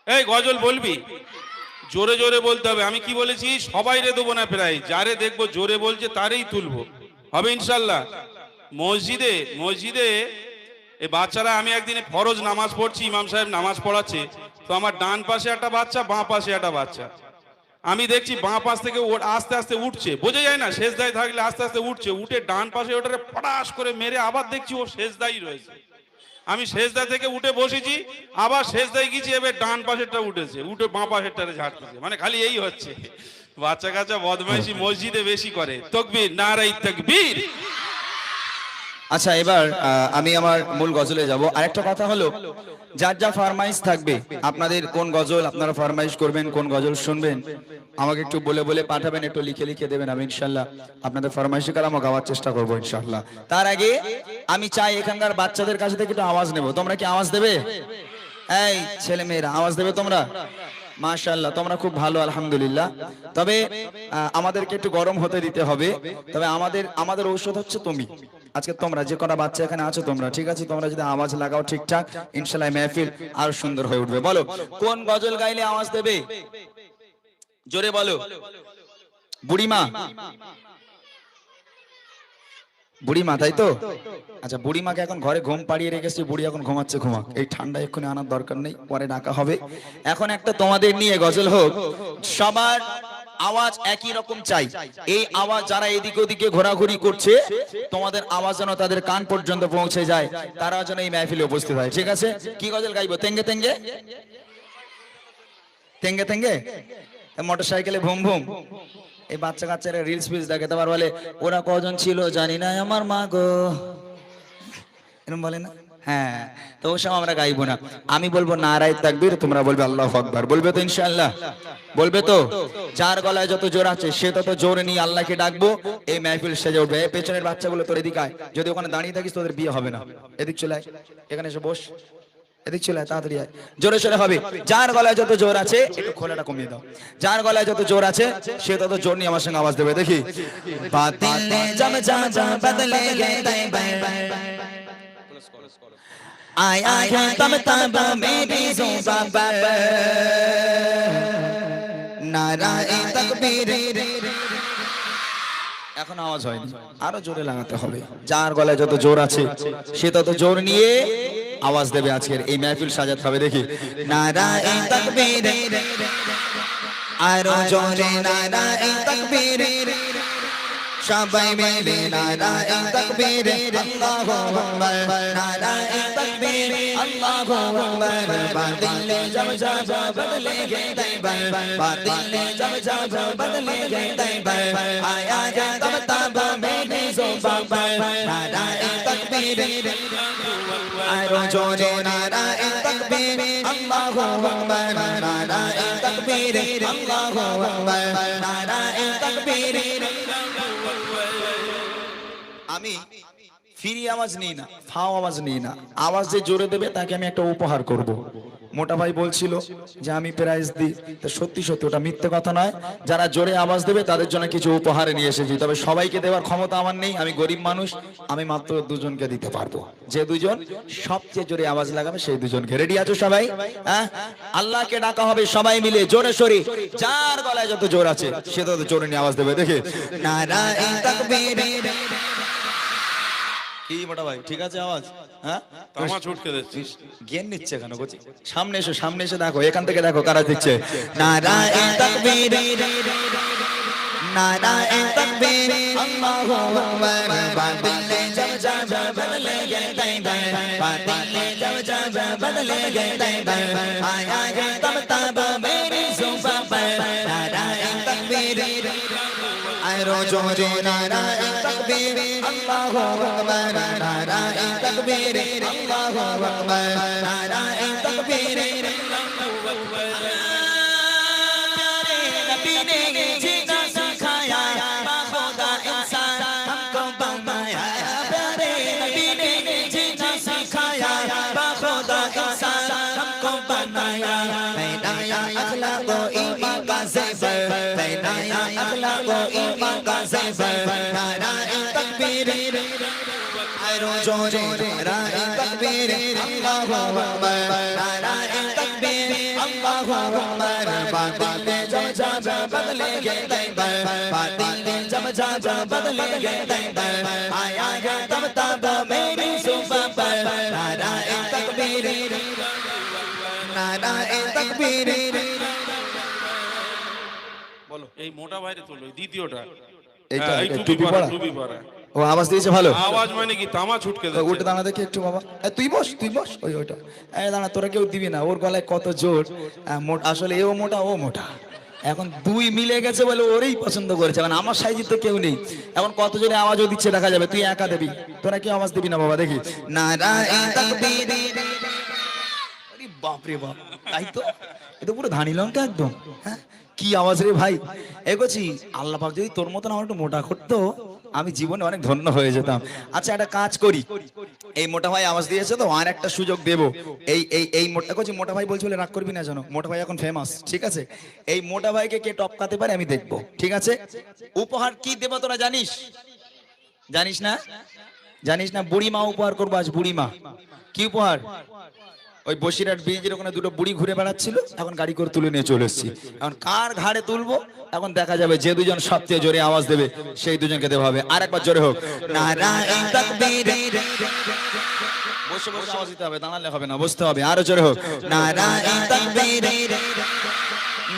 এই গজল বলবি, জোরে জোরে বলতে হবে। আমি কি বলেছি, সবাই রে দেবো না প্রায়, যারে দেখবো জোরে বলছে তারই তুলবো, হবে ইনশাল্লাহ। মসজিদে মসজিদে এই বাচ্চারা, আমি একদিনে ফরজ নামাজ পড়ছি, ইমাম সাহেব নামাজ পড়াচ্ছে, তো আমার ডান পাশে একটা বাচ্চা, বাঁ পাশে একটা বাচ্চা। আমি দেখছি বাঁ পাশ থেকে আস্তে আস্তে উঠছে, বোঝা যায় না, শেষদায় থাকলে আস্তে আস্তে উঠছে, উঠে ডান পাশে ওটারে ফটাস করে মেরে আবার দেখছি ও শেষদাই রয়েছে। আমি শেষদা থেকে উঠে বসেছি, আবার শেষদায় গেছি, এবার ডান পাশেরটা উঠেছে, উঠে বাঁ পাশেরটারে ঝাড়তেছে, মানে খালি এই হচ্ছে। বাচ্চা কাচ্চা বদমাইশি মসজিদে বেশি করে। তকবীর, নারাই তকবীর। আচ্ছা, এবার আমি আমার মূল গজলে যাব। আরেকটা কথা হলো, যার যা ফরমাইশ থাকবে, আপনাদের কোন গজল আপনারা ফরমাইশ করবেন, কোন গজল শুনবেন, আমাকে একটু বলে বলে পাঠাবেন, একটু লিখে লিখে দেবেন। আমি ইনশাল্লাহ আপনাদের ফরমাইশি কালামও গাওয়ার চেষ্টা করবো ইনশাল্লাহ। তার আগে আমি চাই এখানকার বাচ্চাদের কাছে থেকে একটু আওয়াজ নেব। তোমরা কি আওয়াজ দেবে? এই ছেলে মেয়েরা আওয়াজ দেবে তোমরা? মাশাআল্লাহ, তোমরা খুব ভালো, আলহামদুলিল্লাহ। তবে আমাদেরকে একটু গরম হতে দিতে হবে। তবে আমাদের ঔষধ হচ্ছে তুমি। আজকে তোমরা যে কটা বাচ্চা এখানে আছো তোমরা, ঠিক আছে, তোমরা যদি আওয়াজ লাগাও ঠিকঠাক, ইনশাআল্লাহ মেহফিল আরো সুন্দর হয়ে উঠবে। বলো কোন গজল গাইলে আওয়াজ দেবে, জোরে বলো। বুড়িমা, বুড়িমা, তাই তো? আচ্ছা, বুড়িমাকে এখন ঘরে ঘুম পাড়িয়ে রেখেছি, বুড়ি এখন ঘুমাচ্ছে, ঘুমাক, এই ঠান্ডায় এক্ষুনি আনার দরকার নেই, পরে ডাকা হবে। এখন একটা তোমাদের নিয়ে গজল হোক, সবার আওয়াজ একই রকম চাই। এই আওয়াজ যারা এদিকে ওদিকে ঘোরাঘুরি করছে, তোমাদের আওয়াজ যেন তাদের কান পর্যন্ত পৌঁছে যায়, তারা যেন এই মেহফিলে উপস্থিত হয়, ঠিক আছে? কি গজল গাইবো? তেঙ্গে তেঙ্গে, তেঙ্গে তেঙ্গে, মোটর সাইকেলে ভুম ভুম। এই বাচ্চা কাচ্চারা রিলস ফিলস দেখে, তোমার বলে ওরা কজন ছিল জানি না আমার মা গো, এরকম বলে না? হ্যাঁ, তো ওসব আমরা গাইবো না। আমি বলবো নারায়ে তাকবীর, তোমরা বলবে আল্লাহু আকবার। বলবে তো ইনশাআল্লাহ? বলবে তো? যার গলায় যত জোর আছে সে তত জোরে নিয়ে আল্লাহকে ডাকবো, এই মেহফিল সেজে উঠবে। এই পেছনের বাচ্চাগুলো তোর এদিকে আয়, যদি ওখানে দাঁড়িয়ে থাকিস তোদের বিয়ে হবে না। এদিক চলে আয়, এখানে এসে বস, এদিক চলে আয়, তাড়াতাড়ি আয়, জোরে সোরে হবে। যার গলায় যত জোর আছে, একটু খোলাটা কমিয়ে দাও, যার গলায় যত জোর আছে সে তত জোর নিয়ে আমার সঙ্গে আওয়াজ দেবে। দেখি বাতিলে জম জম জম বদলে গে आया है तब तब मेरी ज़ुबां पर नाराए तकबीर। এখন আওয়াজ হয়নি, আরো জোরে লাগাতে হবে। যার গলায় যত জোর আছে সে তত জোর নিয়ে আওয়াজ দেবে, আজকের এই মেহফিল সাজাতে হবে। দেখি নারায়ে তাকবীর, আরো জোরে নারায়ে তাকবীর, সবাই মিলে নারায়ে তাকবীর, আল্লাহু আকবার, নারায়ে তাকবীর, আল্লাহু আকবার। বাতিলে জব জব বদলে গে তাইবার, বাতিলে জব জব বদলে গে তাইবার, আয়া है तब तब मेरी ज़ुबां पर नाराए तकबीर, आरो जोरे नाराए तकबीर, अल्लाहु अकबर, नाराए तकबीर, अल्लाहु अकबर, नाराए तकबीर। আমি ফ্রি আওয়াজ নিই না, ফাও আওয়াজ নিই না। আওয়াজ যে জোরে দেবে তাকে আমি একটা উপহার করব। মোটা ভাই বলছিল যে আমি প্রাইজ দিই, তো সত্যি সত্যি ওটা মিথ্যে কথা নয়। যারা জোরে আওয়াজ দেবে তাদের জন্য কিছু উপহার নিয়ে এসেছি, তবে সবাইকে দেওয়ার ক্ষমতা আমার নেই, আমি গরিব মানুষ, আমি মাত্র দুজনকে দিতে পারবো। যে দুজন সবচেয়ে জোরে আওয়াজ লাগাবে সেই দুজনকে। রেডি আছো সবাই? হ্যাঁ, আল্লাহকে ডাকা হবে সবাই মিলে জোরে সোরে, যার গলায় যত জোর আছে সে তত জোরে নিয়ে আওয়াজ দেবে। দেখে নারায়ে তাকবীর। কি মোটা ভাই, ঠিক আছে আওয়াজ? হ্যাঁ, তামা ছুটকে দিচ্ছি, জ্ঞান নিচ্ছে কেন গোছি? সামনে এসো, সামনে এসে দেখো, এখান থেকে দেখো কারা দিচ্ছে। নারায়ে তাকবীর, নারায়ে তাকবীর, আল্লাহু আকবার। বাতিলে জব জব বদলে গে তাইবার, বাতিলে জব জব বদলে গে তাইবার, আয়া है तब तब मेरी ज़ुबां पर नाराये तकबीर, आरो जोरे नाराये तकबीर, अल्लाहु अकबर, नाराये तकबीर, अल्लाहु अकबर, नाराये तकबीर। प्यारे नबी ने जीना सिखाया, खुदा इंसान हमको बनाया। प्यारे नबी ने जीना सिखाया, खुदा इंसान हमको बनाया। नया अखलाक व ईमान का ज़ेवर, नया अखलाक व ईमान का ज़ेवर, नाराये तकबीर, आरो जोरे नाराये तकबीर, अल्लाहु अकबर, नाराये तकबीर, अल्लाहु अल्लाहु अकबर बातिल जब जब बदलेंगे तैबर बातिल जब जब बदलेंगे तैबर आया है तब तब मेरी जुबान पर नाराए तकबीर नाराए तकबीर বলো এই মোটা ভাইরে তোলো দ্বিতীয়টা এইটা এই টুপি পরা টুপি পরা ও আওয়াজ দিয়েছে ভালো আওয়াজ মানে কি তামা ছুটকে যাচ্ছে উঠে দাঁড়া দেখি একটু বাবা তুই বস ওই ওইটা দাঁড়া তোরা কেউ দিবি না ওর গলায় কত জোর আসলে এও মোটা ও মোটা এখন দুই মিলে গেছে বলে ওরেই পছন্দ করেছে এখন আমার সাইজে তো কেউ নেই এখন কত জোরে আওয়াজও দিচ্ছে দেখা যাবে তুই একা দিবি তোরা কি আওয়াজ দিবি না বাবা দেখি নারায়ে তাকবীর আরে বাপ রে বাপ তাই তো এটা পুরো ধানি লঙ্কা একদম হ্যাঁ কি আওয়াজ রে ভাই এগোছি আল্লাহ পাক যদি তোর মতন আমার একটু মোটা করতো আমি জীবনে অনেক ধন্য হয়ে যেতাম আচ্ছা একটা কাজ করি এই মোটা ভাই আওয়াজ দিয়েছে তো আর একটা সুযোগ দেব এই মোটা কোচি মোটা ভাই বলছি বলে রাগ করবি না জানো মোটা ভাই এখন ফেমাস ঠিক আছে এই মোটা ভাইকে কে টপকাতে পারে আমি দেখবো ঠিক আছে উপহার কি দেব তোরা জানিস না বুড়ি মা উপহার করবো আজ বুড়ি মা কি উপহার ওই বসিরহাট ব্রিজের ওখানে দুটো বুড়ি ঘুরে বেড়াচ্ছিল এখন গাড়ি করে তুলে নিয়ে চলে এসেছি এখন কার ঘাড়ে তুলবো এখন দেখা যাবে যে দুজন সবচেয়ে জোরে আওয়াজ দেবে সেই দুজনকে দেওয়া হবে আরেকবার জোরে হোক নারায়ে তাকবীর বসে আওয়াজ দিতে হবে দাঁড়ালে হবে না বসতে হবে আরো জোরে হোক নারায়ে তাকবীর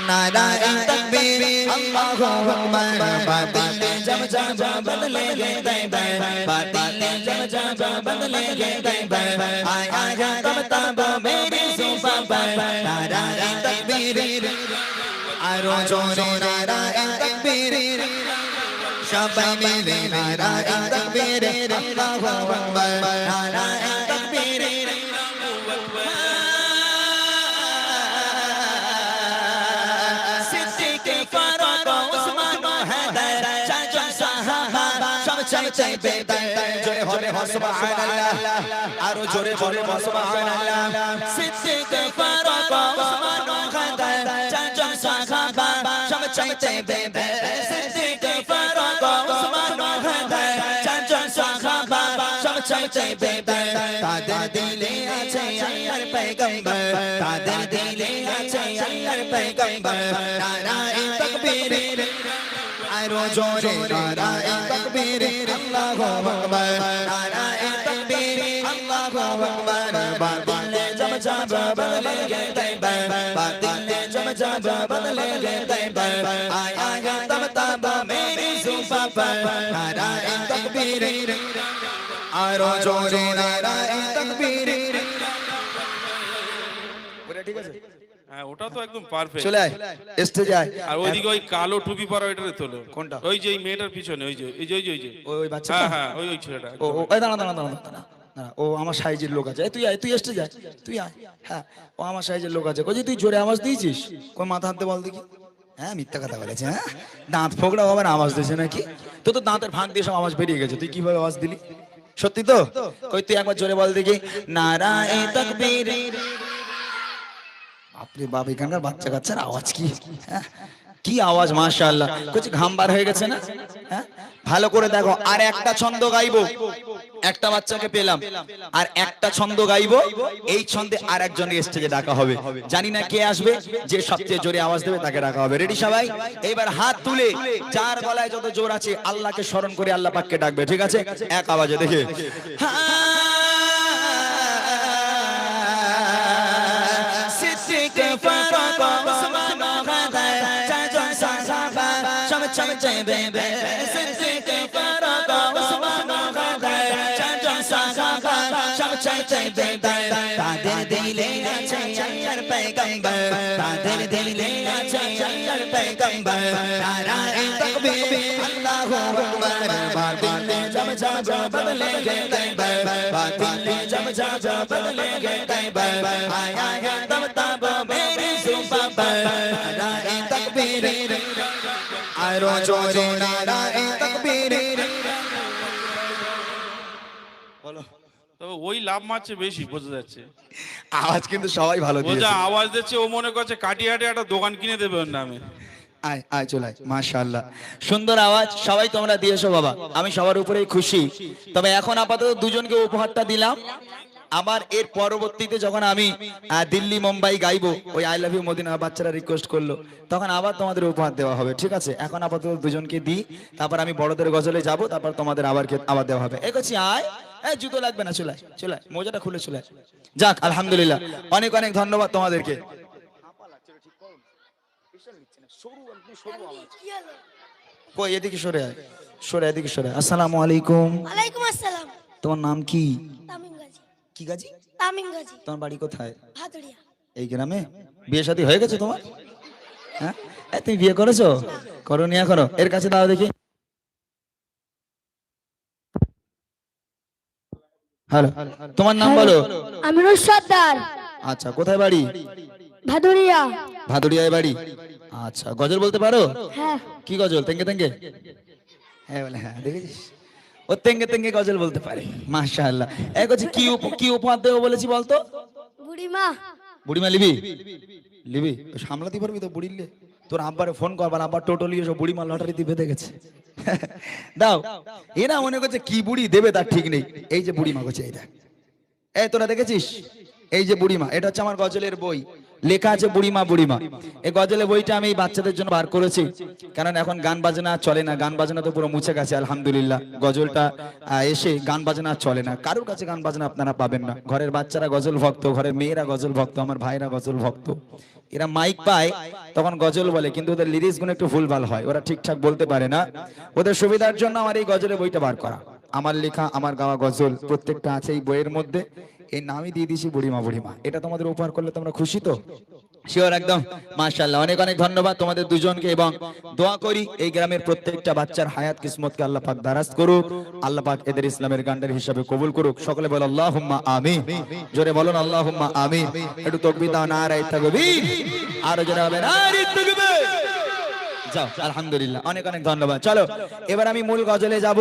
नाराए तकबीर अल्लाहु अकबर बातिल जब जब बदलेंगे तैबर बातिल जब जब बदलेंगे तैबर आया है तब तब मेरी जुबान पर नाराए तकबीर आरो जोरे नाराए तकबीर सबाई मिले नाराए तकबीर अल्लाहु अकबर नाराए तकबीर চাই বেদার জোরে হবে সুবহানাল্লাহ আরো জোরে জোরে সুবহানাল্লাহ সিদ্দিক ফারুক ওসমান খাদার চাচা সাহাবা সব চাইতে বেদার সিদ্দিক ফারুক ওসমান খাদার চাচা সাহাবা সব চাইতে বেদার তাদের দিলে আছে আল্লাহর পয়গম্বর তাদের দিলে আছে আল্লাহর পয়গম্বর নারায়ে তাকবীর আরো জোরে নারায়ে তাকবীর আল্লাহু আকবার নারায়ে তাকবীর আল্লাহু আকবার বাতিল জব জব বদলেগে তৈবার বাতিল জব জব বদলেগে তৈবার আয়া है तब तब मेरी जुबान पर नाराये तकबीर আরো জোরে নারায়ে তাকবীর ঠিক আছে হ্যাঁ ওটা তো একদম পারফেক্ট চলে আয় স্টেজে আয় আর ওইদিকে ওই কালো টুপি পরা ওইটারে তোলো কোনটা ওই যে এই মেয়েটার পিছনে ওই যে ওই বাচ্চাটা হ্যাঁ ওই ছেলেটা ও এই দাঁড়া ও আমার সাইজের লোক আছে তুই স্টেজে আয় তুই আয় হ্যাঁ ও আমার সাইজের লোক আছে কই তুই জোরে আওয়াজ দিয়েছিস কই মাথা হাতে বল দেখি হ্যাঁ মিথ্যা কথা বলেছে হ্যাঁ দাঁত ফোকড়া আবার আওয়াজ দিয়েছে নাকি তো দাঁতের ফাঁক দিয়ে সব আওয়াজ বেরিয়ে গেছে তুই কিভাবে আওয়াজ দিলি সত্যি তো কই তুই একবার জোরে বল দেখি নারায়ে তাকবীর আপনি বাপ এখানকার বাচ্চা কাচ্চার আওয়াজ কি আওয়াজ মাশাআল্লাহ কিছু ঘাম বার হয়ে গেছে না হ্যাঁ ভালো করে দেখো আর একটা ছন্দ গাইবো একটা বাচ্চাকে পেলাম আর একটা ছন্দ গাইবো এই ছন্দে আর একজনকে স্টেজে ডাকা হবে জানি না কে আসবে যে সবচেয়ে জোরে আওয়াজ দেবে তাকে ডাকা হবে রেডি সবাই এবার হাত তুলে যার গলায় যত জোর আছে আল্লাহকে স্মরণ করে আল্লাহ পাককে ডাকবে ঠিক আছে এক আওয়াজে দেখে চাই বেবে সিদ্দিক ফারুক ওসমান খাদার চাচা সাহাবা সব চাইতে বেবে তাদের দিলে আছে আল্লাহর পয়গম্বর তাদের দিলে আছে আল্লাহর পয়গম্বর নারায়ে তাকবীর আল্লাহু আকবার বাতিল জব জব বদলেগে তৈবার বাতিল জব জব বদলেগে তৈবার আয়া है तब तब मेरी जुबान पर नाराये तकबीर আরো জোরে নারায়ে তাকবীর বলো তবে ওই লাভ মারছে বেশি বোঝা যাচ্ছে আওয়াজ কিন্তু সবাই ভালো দিয়েছে ও যা আওয়াজ দিচ্ছে ও মনে করছে কাটিয়াটে একটা দোকান কিনে দেবে ওর নামে আয় চলে আয় মাশাআল্লাহ সুন্দর আওয়াজ সবাই তোমরা দিয়েছো বাবা আমি সবার উপরেই খুশি তবে এখন আপাতত দুজনকে উপহারটা দিলাম আবার এর পরবর্তীতে যখন আমি দিল্লি মুম্বাই গাইবো, ওই আই লাভ ইউ মদিনা বাচ্চারা রিকোয়েস্ট করলো, তখন আবার তোমাদের উপহার দেওয়া হবে, ঠিক আছে? এখন আপাতত দুজনকে দিই, তারপর আমি বড়দের গজলে যাব, তারপর তোমাদের আবার দেওয়া হবে। এগোচ্ছি, আয়, জুতো লাগবে না, চলে চলে, মোজাটা খুলে চলে। যাক, আলহামদুলিল্লাহ, অনেক অনেক ধন্যবাদ তোমাদেরকে। কই এদিকে সরে আয়, এদিকে সরে আয়। আসসালামু আলাইকুম। ওয়ালাইকুম আসসালাম। তোমার নাম কি? তামিম গাজী। কি গাজী? তামিম গাজী। তোমার বাড়ি কোথায়? ভাদুরিয়া। এই গ্রামে? বিয়ে শাদী হয়ে গেছে তোমার? হ্যাঁ, তুমি বিয়ে করেছো? করনি এখনো? এর কাছে দাও দেখি। হ্যালো, তোমার নাম বলো। আমিনুর সর্দার। আচ্ছা, কোথায় বাড়ি? ভাদুরিয়া। ভাদুরিয়ায় বাড়ি। আচ্ছা, গজল বলতে পারো? হ্যাঁ। কি গজল? তেঙ্গে তেঙ্গে? হ্যাঁ বলে, হ্যাঁ দেখেছিস, ও তেঙ্গে তেঙ্গে গজল বলতে পারে, মাশাআল্লাহ। এক হচ্ছে কি উপহার দেবো বলেছি বলতো? বুড়িমা। বুড়িমা লিবি? লিবি? সামলাতে পারবি তো বুড়িলে? তোর আব্বারে ফোন করবার, আব্বার টোটালি এসব বুড়িমা লটারি দিয়ে বেঁধে গেছে। দাও। এরা মনে করছে কি বুড়ি দেবে তার ঠিক নেই। এই যে বুড়িমা করছে, এই দেখ, এই তোরা দেখেছিস? এই যে বুড়িমা, এটা হচ্ছে আমার গজলের বই, লেখা আছে বুড়িমা বুড়িমা। এই গজলের বইটা আমি বাচ্চাদের জন্য বার করেছি, কারণ এখন গান বাজনা চলে না, গান বাজনা তো পুরো মুছে গেছে আলহামদুলিল্লাহ। গজলটা এসে গান বাজনা চলে না, কারোর কাছে গান বাজনা আপনারা পাবেন না। ঘরের বাচ্চারা গজল ভক্ত, ঘরের মেয়েরা গজল ভক্ত, আমার ভাইরা গজল ভক্ত। এরা মাইক পায় তখন গজল বলে, কিন্তু ওদের লিরিক্স গুলো একটু ভুলভাল হয়, ওরা ঠিকঠাক বলতে পারে না। ওদের সুবিধার জন্য আমার এই গজলের বইটা বার করা। আমার লেখা, আমার গাওয়া গজল প্রত্যেকটা আছে এই বইয়ের মধ্যে। এই নামই দিয়ে দিয়েছি বুড়িমা বুড়িমা। এটা তোমাদের উপহার করলে তোমরা খুশি তো? শিওর, একদম, মাশাআল্লাহ। অনেক অনেক ধন্যবাদ তোমাদের দুজনকে, এবং দোয়া করি এই গ্রামের প্রত্যেকটা বাচ্চার হায়াত কিসমতকে আল্লাহ পাক দারাজ করুক, আল্লাহ পাক এদের ইসলামের গান্ডার হিসাবে কবুল করুক। সকলে বলো আল্লাহুম্মা আমিন। জোরে বলুন আল্লাহুম্মা আমিন। একটু তাকবীর দাও, নারে তাকবীর। আর জোরে হবে নারে তাকবীর। যাও, আলহামদুলিল্লাহ, অনেক অনেক ধন্যবাদ। চলো এবার আমি মূল গজলে যাব।